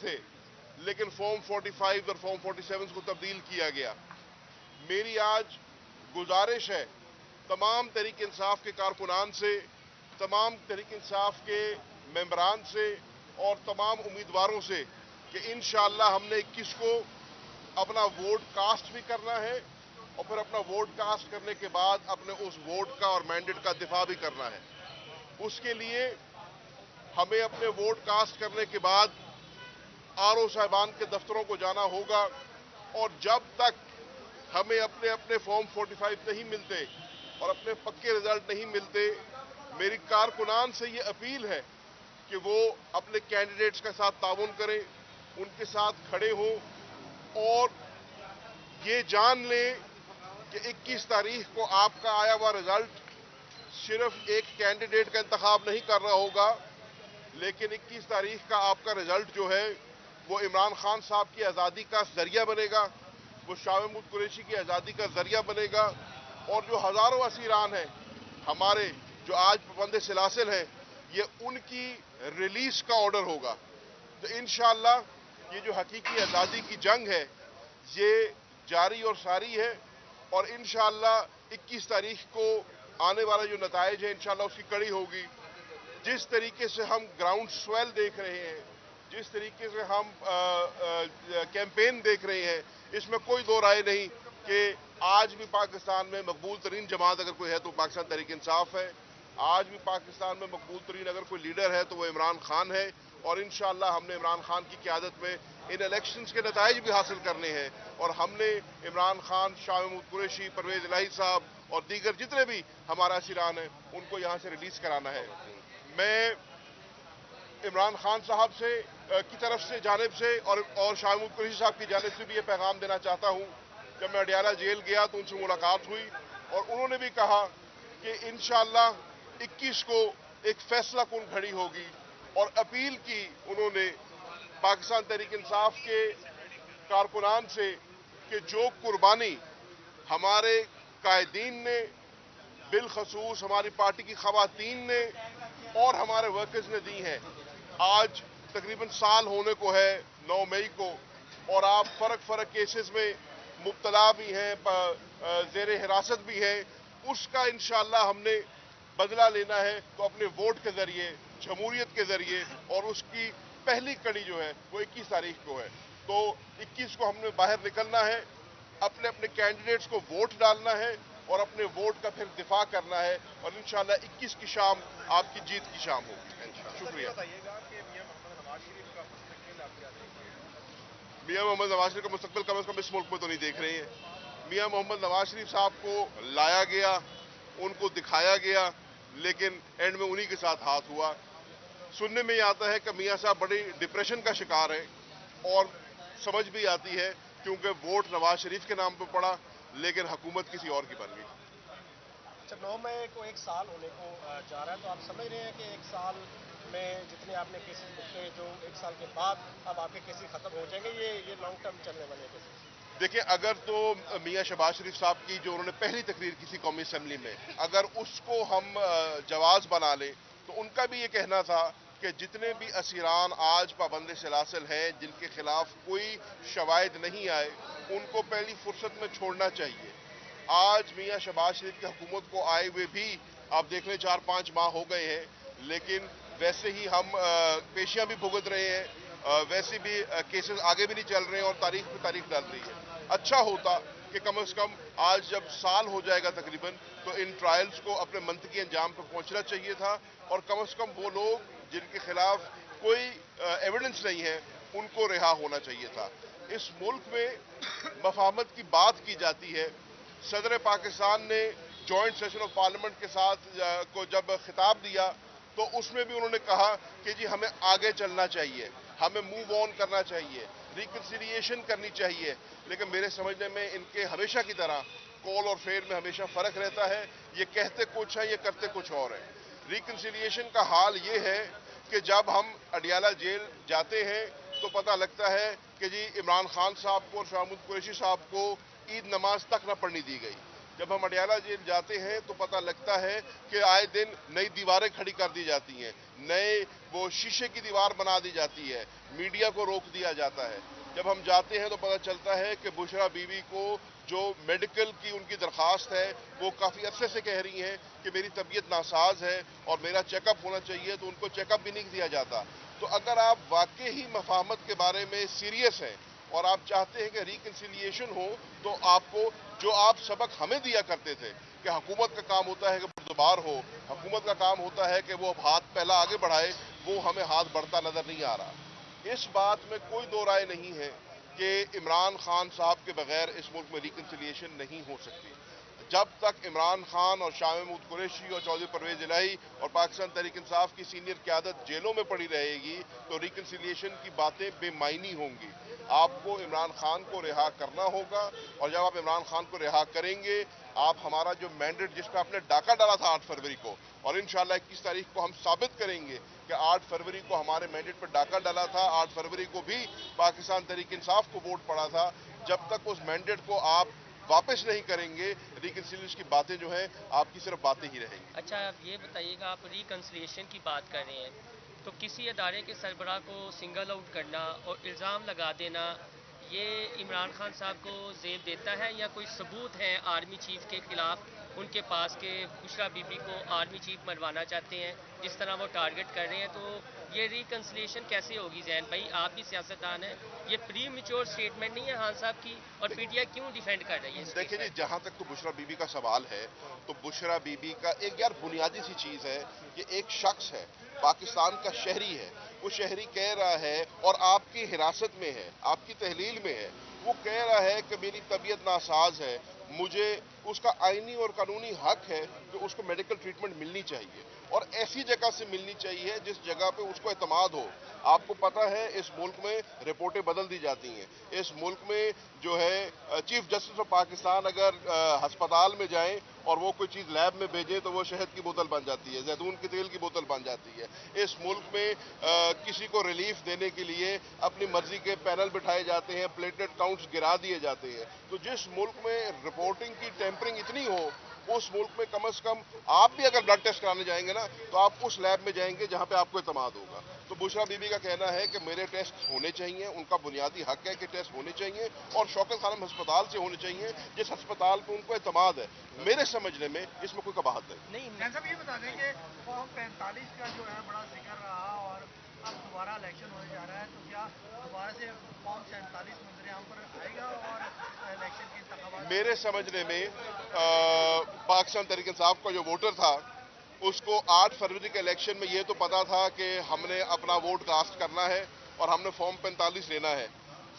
थे, लेकिन फॉर्म 45 और फॉर्म 47 को तब्दील किया गया। मेरी आज गुजारिश है तमाम तहरीक इंसाफ के कारकुनान से, तमाम तहरीक इंसाफ के मेंबरान से और तमाम उम्मीदवारों से कि इंशाअल्लाह हमने 21 को अपना वोट कास्ट भी करना है और फिर अपना वोट कास्ट करने के बाद अपने उस वोट का और मैंडेट का दिफा भी करना है। उसके लिए हमें अपने वोट कास्ट करने के बाद आरओ साहिबान के दफ्तरों को जाना होगा और जब तक हमें अपने अपने फॉर्म 45 नहीं मिलते और अपने पक्के रिजल्ट नहीं मिलते, मेरी कारकुनान से ये अपील है कि वो अपने कैंडिडेट्स के साथ ताउन करें, उनके साथ खड़े हों और ये जान लें कि 21 तारीख को आपका आया हुआ रिजल्ट सिर्फ एक कैंडिडेट का इंतखाब नहीं कर रहा होगा, लेकिन 21 तारीख का आपका रिजल्ट जो है वो इमरान खान साहब की आज़ादी का जरिया बनेगा, वो शाह महमूद कुरैशी की आज़ादी का जरिया बनेगा और जो हज़ारों असीरान हैं हमारे जो आज पाबंद सिलासिल हैं, ये उनकी रिलीज का ऑर्डर होगा। तो इंशाअल्लाह ये जो हकीकी आज़ादी की जंग है ये जारी और सारी है और इंशाअल्लाह 21 तारीख को आने वाला जो नताइज है इंशाअल्लाह उसकी कड़ी होगी। जिस तरीके से हम ग्राउंड स्वेल देख रहे हैं, जिस तरीके से हम कैंपेन देख रहे हैं, इसमें कोई दो राय नहीं कि आज भी पाकिस्तान में मकबूल तरीन जमात अगर कोई है तो पाकिस्तान तहरीक इंसाफ है। आज भी पाकिस्तान में मकबूल तरीन अगर कोई लीडर है तो वो इमरान खान है और इंशाअल्लाह हमने इमरान खान की क़यादत में इन इलेक्शंस के नताइज भी हासिल करने हैं और हमने इमरान खान, शाह महमूद कुरैशी, परवेज़ इलाही साहब और दीगर जितने भी हमारा असीरान हैं उनको यहाँ से रिलीज़ कराना है। मैं इमरान खान साहब से की तरफ से जानिब से और शाह महमूद कुरैशी साहब की जानिब से भी ये पैगाम देना चाहता हूँ। जब मैं अडियाला जेल गया तो उनसे मुलाकात हुई और उन्होंने भी कहा कि इंशाअल्लाह 21 को एक फैसला कुन घड़ी होगी और अपील की उन्होंने पाकिस्तान तहरीक इंसाफ के कारकुनान से कि जो कुर्बानी हमारे कायदीन ने, बिलखसूस हमारी पार्टी की खवातीन ने और हमारे वर्कर्स ने दी हैं, आज तकरीबन साल होने को है 9 मई को और आप फ़र्क केसेस में मुब्तला भी हैं, ज़ेरे हिरासत भी हैं, उसका इंशाअल्लाह हमने बदला लेना है तो अपने वोट के ज़रिए, जमहूरियत के ज़रिए और उसकी पहली कड़ी जो है वो 21 तारीख को है। तो 21 को हमने बाहर निकलना है, अपने अपने कैंडिडेट्स को वोट डालना है और अपने वोट का फिर दिफा करना है और इंशाअल्लाह 21 की शाम आपकी जीत की शाम होगी। शुक्रिया। मियां मोहम्मद नवाज शरीफ का मुस्तकबिल कम से कम इस मुल्क में तो नहीं देख रहे हैं। मियां मोहम्मद नवाज शरीफ साहब को लाया गया, उनको दिखाया गया, लेकिन एंड में उन्हीं के साथ हाथ हुआ। सुनने में आता है कि मियां साहब बड़ी डिप्रेशन का शिकार है और समझ भी आती है क्योंकि वोट नवाज शरीफ के नाम पर पड़ा लेकिन हुकूमत किसी और की बन गई। अच्छा, 9 मई को एक साल होने को जा रहा है, तो आप समझ रहे हैं कि एक साल में जितने आपने केसेस लिखे जो एक साल के बाद अब आपके केसेस खत्म हो जाएंगे, ये लॉन्ग टर्म चलने वाले केसेस? देखिए, अगर तो मियां शहबाज शरीफ साहब की जो उन्होंने पहली तकरीर की थी कौमी असम्बली में, अगर उसको हम जवाज़ बना लें तो उनका भी ये कहना था कि जितने भी असीरान आज पाबंद सिलासिल हैं, जिनके खिलाफ कोई शवाहिद नहीं आए, उनको पहली फुर्सत में छोड़ना चाहिए। आज मियां शहबाज शरीफ की हुकूमत को आए हुए भी आप देख लें 4-5 माह हो गए हैं, लेकिन वैसे ही हम पेशियां भी भुगत रहे हैं, वैसे भी केसेस आगे भी नहीं चल रहे हैं और तारीख पे तारीख डाल रही है। अच्छा होता कि कम से कम आज जब साल हो जाएगा तकरीबन तो इन ट्रायल्स को अपने मंतकी अंजाम पर पहुंचना चाहिए था और कम से कम वो लोग जिनके खिलाफ कोई एविडेंस नहीं है उनको रिहा होना चाहिए था। इस मुल्क में मफाहमत की बात की जाती है। सदर पाकिस्तान ने जॉइंट सेशन ऑफ पार्लियामेंट के साथ को जब खिताब दिया तो उसमें भी उन्होंने कहा कि जी हमें आगे चलना चाहिए, हमें मूव ऑन करना चाहिए, रिकन्सिलिएशन करनी चाहिए, लेकिन मेरे समझने में इनके हमेशा की तरह कॉल और फेल में हमेशा फ़र्क रहता है। ये कहते कुछ है, ये करते कुछ और है। रिकन्सिलिएशन का हाल ये है कि जब हम अडियाला जेल जाते हैं तो पता लगता है कि जी इमरान खान साहब को और शाह महमूद कुरैशी साहब को ईद नमाज तक न पढ़नी दी गई। जब हम अडयाला जेल जाते हैं तो पता लगता है कि आए दिन नई दीवारें खड़ी कर दी जाती हैं, नए वो शीशे की दीवार बना दी जाती है, मीडिया को रोक दिया जाता है। जब हम जाते हैं तो पता चलता है कि बुशरा बीवी को जो मेडिकल की उनकी दरख्वास्त है वो काफ़ी अरसे से कह रही हैं कि मेरी तबीयत नासाज है और मेरा चेकअप होना चाहिए, तो उनको चेकअप भी नहीं दिया जाता। तो अगर आप वाकई ही मफाहमत के बारे में सीरियस हैं और आप चाहते हैं कि रिकन्सिलिएशन हो, तो आपको जो आप सबक हमें दिया करते थे कि हुकूमत का काम होता है कि बुर्दबार हो, हुकूमत का काम होता है कि वो हाथ पहला आगे बढ़ाए, वो हमें हाथ बढ़ता नजर नहीं आ रहा। इस बात में कोई दो राय नहीं है कि इमरान खान साहब के बगैर इस मुल्क में रिकन्सिलिएशन नहीं हो सकती। जब तक इमरान खान और शाह महमूद कुरैशी और चौधरी परवेज इलाही और पाकिस्तान तहरीक इंसाफ की सीनियर क़यादत जेलों में पड़ी रहेगी तो रिकन्सिलिएशन की बातें बेमायनी होंगी। आपको इमरान खान को रिहा करना होगा, और जब आप इमरान खान को रिहा करेंगे, आप हमारा जो मैंडेट जिस पर आपने डाका डाला था 8 फरवरी को, और इंशाल्लाह 21 तारीख को हम साबित करेंगे कि 8 फरवरी को हमारे मैंडेट पर डाका डाला था, 8 फरवरी को भी पाकिस्तान तहरीक इंसाफ को वोट पड़ा था। जब तक उस मैंडेट को आप वापस नहीं करेंगे, रिकन्सिलिएशन की बातें जो हैं आपकी सिर्फ बातें ही रहेंगी। अच्छा, आप ये बताइएगा, आप रिकन्सिलिएशन की बात कर रहे हैं तो किसी अदारे के सरबराह को सिंगल आउट करना और इल्ज़ाम लगा देना, ये इमरान खान साहब को जेब देता है या कोई सबूत है आर्मी चीफ के खिलाफ उनके पास के बुशरा बीबी को आर्मी चीफ मरवाना चाहते हैं जिस तरह वो टारगेट कर रहे हैं? तो ये रिकन्सिलिएशन कैसे होगी? जैन भाई, आप भी सियासतदान हैं, ये प्री मेच्योर स्टेटमेंट नहीं है खान साहब की, और पीटीआई क्यों डिफेंड कर रही है? देखिए जी, जहां तक तो बुशरा बीबी का सवाल है, तो बुशरा बीबी का एक यार बुनियादी सी चीज है कि एक शख्स है, पाकिस्तान का शहरी है, वो शहरी कह रहा है और आपकी हिरासत में है, आपकी तहलील में है, वो कह रहा है कि मेरी तबीयत नासाज है, मुझे उसका आईनी और कानूनी हक है कि उसको मेडिकल ट्रीटमेंट मिलनी चाहिए, और ऐसी जगह से मिलनी चाहिए जिस जगह पे उसको एतमाद हो। आपको पता है इस मुल्क में रिपोर्टें बदल दी जाती हैं। इस मुल्क में जो है चीफ जस्टिस ऑफ पाकिस्तान अगर अस्पताल में जाएं और वो कोई चीज़ लैब में भेजे तो वो शहद की बोतल बन जाती है, जैतून के तेल की बोतल बन जाती है। इस मुल्क में किसी को रिलीफ देने के लिए अपनी मर्जी के पैनल बिठाए जाते हैं, प्लेटलेट काउंट्स गिरा दिए जाते हैं। तो जिस मुल्क में रिपोर्टिंग की टेम्परिंग इतनी हो, उस मुल्क में कम से कम आप भी अगर ब्लड टेस्ट कराने जाएंगे ना, तो आप उस लैब में जाएंगे जहां पे आपको एतमाद होगा। तो बुशरा बीबी का कहना है कि मेरे टेस्ट होने चाहिए, उनका बुनियादी हक है कि टेस्ट होने चाहिए, और शौकत खानम अस्पताल से होने चाहिए जिस अस्पताल पे उनको एतमाद है। मेरे समझने में इसमें कोई कबाहत नहीं। साहब, ये बता दें कि फॉर्म 45 का जो है बड़ा जिक्र रहा, और अब दोबारा इलेक्शन होने जा रहा है, तो क्या दोबारा से फॉर्म 47 मंजरेआम पर आएगा और इलेक्शन के इंतखाबात? मेरे समझने में पाकिस्तान तहरीक इंसाफ का जो वोटर था उसको 8 फरवरी के इलेक्शन में ये तो पता था कि हमने अपना वोट कास्ट करना है और हमने फॉर्म 45 लेना है।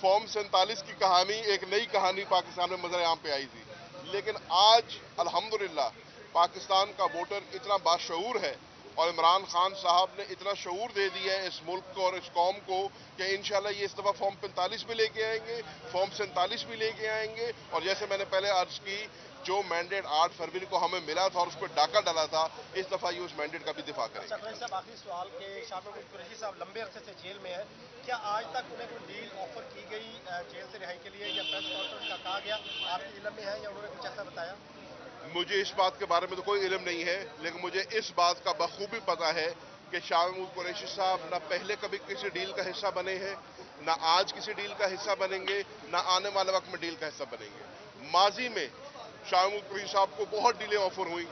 फॉर्म 47 की कहानी एक नई कहानी पाकिस्तान में मंजरेआम पे आई थी, लेकिन आज अल्हम्दुलिल्लाह पाकिस्तान का वोटर इतना बाशऊर है और इमरान खान साहब ने इतना शऊर दे दिया है इस मुल्क को और इस कौम को कि इंशाल्लाह ये इस दफ़ा फॉर्म 45 भी लेके आएंगे, फॉर्म 47 भी लेके आएंगे, और जैसे मैंने पहले अर्ज की, जो मैंडेट 8 फरवरी को हमें मिला था और उस पर डाका डाला था, इस दफ़ा ये उस मैंडेट का भी दिफा करेंगे। अच्छा साहब, आखिरी सवाल के शाह महमूद कुरैशी साहब लंबे अरसे से जेल में है, क्या आज तक उन्हें कोई डील ऑफर की गई जेल से रिहाई के लिए, या प्रेस कॉन्फ्रेंस का कहा गया? आपके इल्म में है या उन्होंने कुछ ऐसा बताया? मुझे इस बात के बारे में तो कोई इल्म नहीं है, लेकिन मुझे इस बात का बखूबी पता है कि शाह महमूद कुरैशी साहब न पहले कभी किसी डील का हिस्सा बने हैं, न आज किसी डील का हिस्सा बनेंगे, न आने वाले वक्त में डील का हिस्सा बनेंगे। माजी में शाह महमूद कुरैशी साहब को बहुत डीलें ऑफर हुई,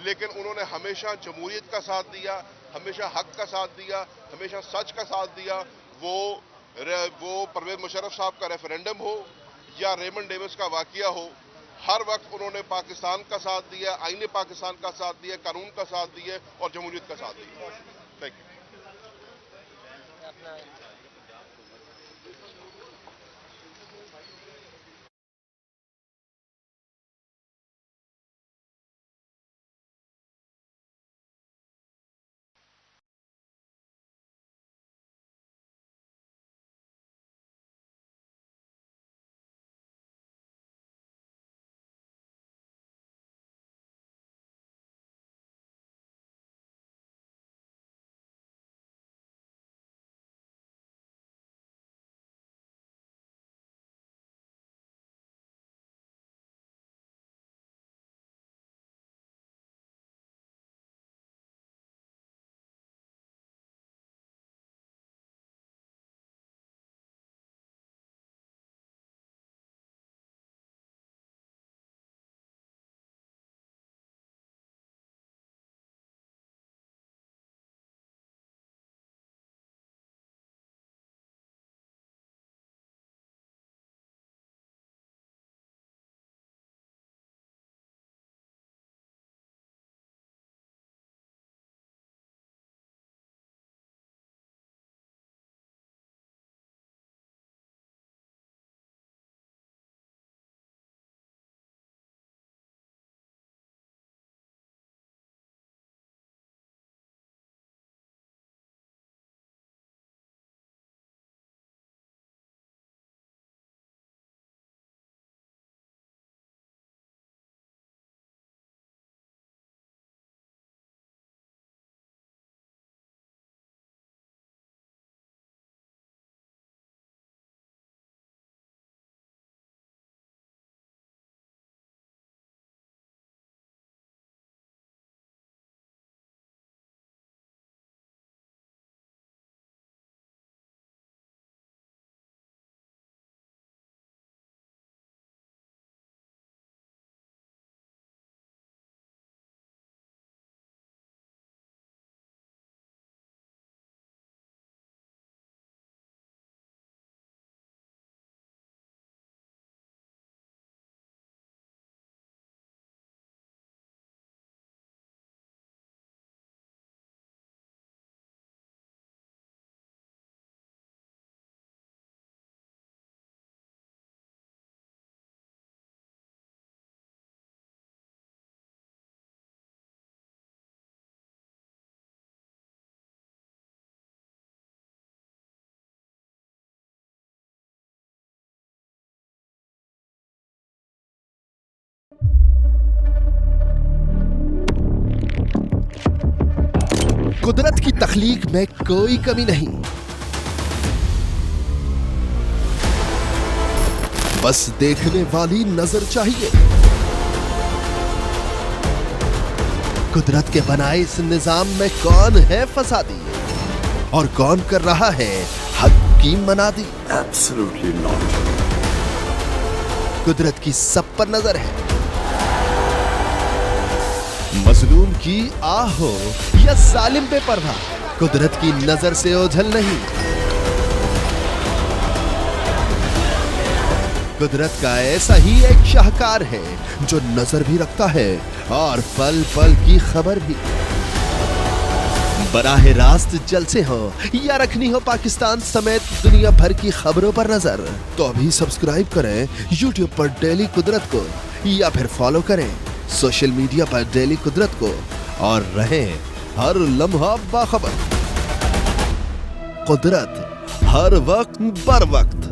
लेकिन उन्होंने हमेशा जमहूरियत का साथ दिया, हमेशा हक का साथ दिया, हमेशा सच का साथ दिया। वो परवेज मुशर्रफ साहब का रेफरेंडम हो या रेमंड डेविस का वाकया हो, हर वक्त उन्होंने पाकिस्तान का साथ दिया, आईने पाकिस्तान का साथ दिया, कानून का साथ दिया और जमहूरियत का साथ दिया। Thank you. अपना कुदरत की तख्लीक में कोई कमी नहीं, बस देखने वाली नजर चाहिए। कुदरत के बनाए इस निजाम में कौन है फसादी और कौन कर रहा है हक की मनादी? Absolutely not. कुदरत की सब पर नजर है, मजलूम की आह हो या जालिम पे परवाह, कुदरत की नजर से ओझल नहीं। कुदरत का ऐसा ही एक शाहकार है जो नजर भी रखता है और पल पल की खबर भी। बराह रास्त जलसे हो या रखनी हो पाकिस्तान समेत दुनिया भर की खबरों पर नजर, तो अभी सब्सक्राइब करें YouTube पर डेली कुदरत को या फिर फॉलो करें सोशल मीडिया पर डेली कुदरत को और रहें हर लम्हा बाखबर। कुदरत हर वक्त बर वक्त।